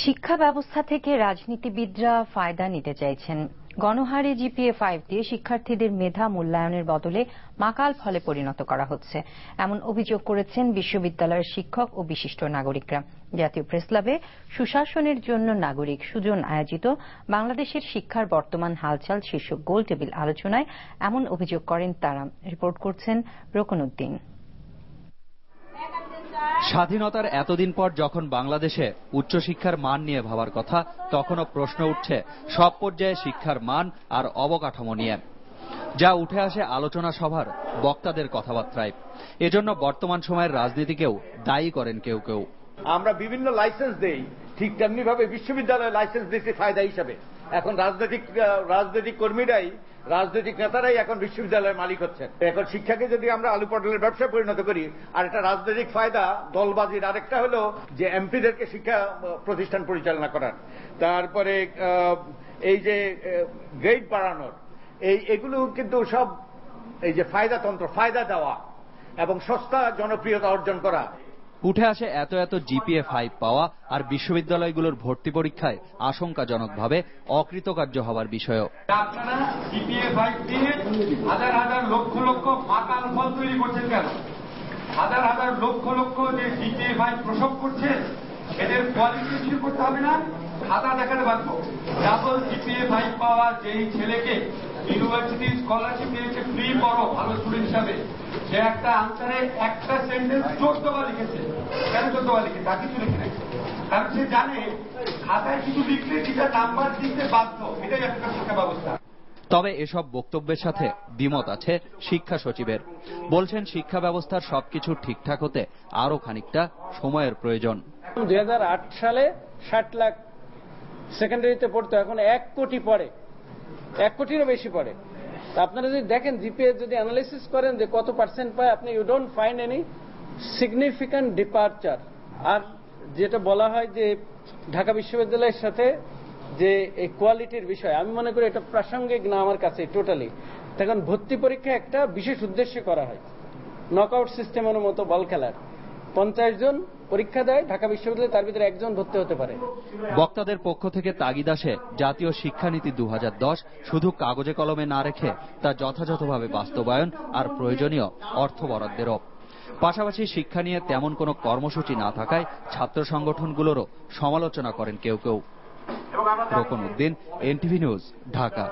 শিক্ষা ব্যবস্থা থেকে রাজনীতিবিদরা ফায়দা নিতে চাইছেন। গণহারে জিপিএ 5 দিয়ে শিক্ষার্থীদের মেধা মূল্যায়নের বদলে মাকাল ফলে পরিণত করা হচ্ছে, এমন অভিযোগ করেছেন বিশ্ববিদ্যালয়ের শিক্ষক ও বিশিষ্ট নাগরিকরা। জাতীয় প্রেসক্লাবে সুশাসনের জন্য নাগরিক সুজন আয়োজিত বাংলাদেশের শিক্ষার বর্তমান হালচাল শীর্ষক গোল টেবিল আলোচনায় এমন অভিযোগ করেন তারা। রিপোর্ট করছেন রোকনউদ্দিন। স্বাধীনতার এতদিন পর যখন বাংলাদেশে উচ্চশিক্ষার মান নিয়ে ভাবার কথা, তখনও প্রশ্ন উঠছে সব পর্যায়ে শিক্ষার মান আর অবকাঠামো নিয়ে, যা উঠে আসে আলোচনা সভার বক্তাদের কথাবার্তায়। এজন্য বর্তমান সময়ের রাজনীতিকেও দায়ী করেন কেউ কেউ। আমরা বিভিন্ন লাইসেন্স দেই, ঠিক তেমনি ভাবে বিশ্ববিদ্যালয় লাইসেন্স দিতে ফায়দা হিসাবে। এখন রাজনৈতিক কর্মীরাই, রাজনৈতিক নেতারাই এখন বিশ্ববিদ্যালয়ের মালিক হচ্ছেন। এখন শিক্ষাকে যদি আমরা আলু পটলের ব্যবসায় পরিণত করি, আর একটা রাজনৈতিক ফায়দা দলবাজির, আরেকটা হলো যে এমপিদেরকে শিক্ষা প্রতিষ্ঠান পরিচালনা করার, তারপরে এই যে গ্রেড বাড়ানোর, এগুলো কিন্তু সব এই যে ফায়দাতন্ত্র, ফায়দা দেওয়া এবং সস্তা জনপ্রিয়তা অর্জন করা। উঠে আসে এত এত জিপিএ 5 পাওয়া আর বিশ্ববিদ্যালয়গুলোর ভর্তি পরীক্ষায় আশঙ্কাজনকভাবে অকৃতকার্য হওয়ার বিষয়ও। আপনারা জিপিএ 5 দিয়ে হাজার হাজার লক্ষ লক্ষ মাকাল ফল তৈরি করছেন কেন? হাজার হাজার লক্ষ লক্ষ যে জিপিএ 5 প্রসব করছে, এদের কোয়ালিটি ঠিক করতে হবে না, খাতা দেখাতে পারবো। ডাবল জিপিএ 5 পাওয়া যেই ছেলেকে ইউনিভার্সিটি স্কলারশিপ দিয়েছে ফ্রি পড়ো ভালো স্টুডেন্ট হিসাবে, সে একটা আনসারে একটা সেন্টেন্স 14 বার লিখেছে। কেন 14 বার লিখেছে? আর কিছু লিখে নাই, কারণ সে জানে খাতায় কিছু লিখলে টিচার নাম্বার দিতে বাধ্য। এটাই একটা শিক্ষা ব্যবস্থা। তবে এসব বক্তব্যের সাথে দ্বিমত আছে শিক্ষা সচিবের। বলছেন শিক্ষা ব্যবস্থার সবকিছু ঠিকঠাক হতে আরো খানিকটা সময়ের প্রয়োজন। 2008 সালে 60 লাখ সেকেন্ডারিতে পড়তো, এখন 1 কোটি পড়ে, 1 কোটিরও বেশি পড়ে। আপনারা যদি দেখেন জিপিএ যদি অ্যানালাইসিস করেন যে কত পার্সেন্ট পায়, আপনি you don't find any significant departure. আর যেটা বলা হয় যে ঢাকা বিশ্ববিদ্যালয়ের সাথে যে এই কোয়ালিটির বিষয়, আমি মনে করি এটা প্রাসঙ্গিক না আমার কাছে টোটালি। তখন ভর্তি পরীক্ষা একটা বিশেষ উদ্দেশ্যে করা হয়, নকআউট সিস্টেমের মতো বল খেলার। 50 জন পরীক্ষা দেয় ঢাকা বিশ্ববিদ্যালয়ে, তার ভিতরে একজন ভর্তি হতে পারে। বক্তাদের পক্ষ থেকে তাগিদ আসে জাতীয় শিক্ষানীতি 2010 শুধু কাগজে কলমে না রেখে তা যথাযথভাবে বাস্তবায়ন আর প্রয়োজনীয় অর্থ বরাদ্দেরও। পাশাপাশি শিক্ষা নিয়ে তেমন কোনো কর্মসূচি না থাকায় ছাত্র সংগঠনগুলোরও সমালোচনা করেন কেউ কেউ। Roknuddin, NTV news, Dhaka.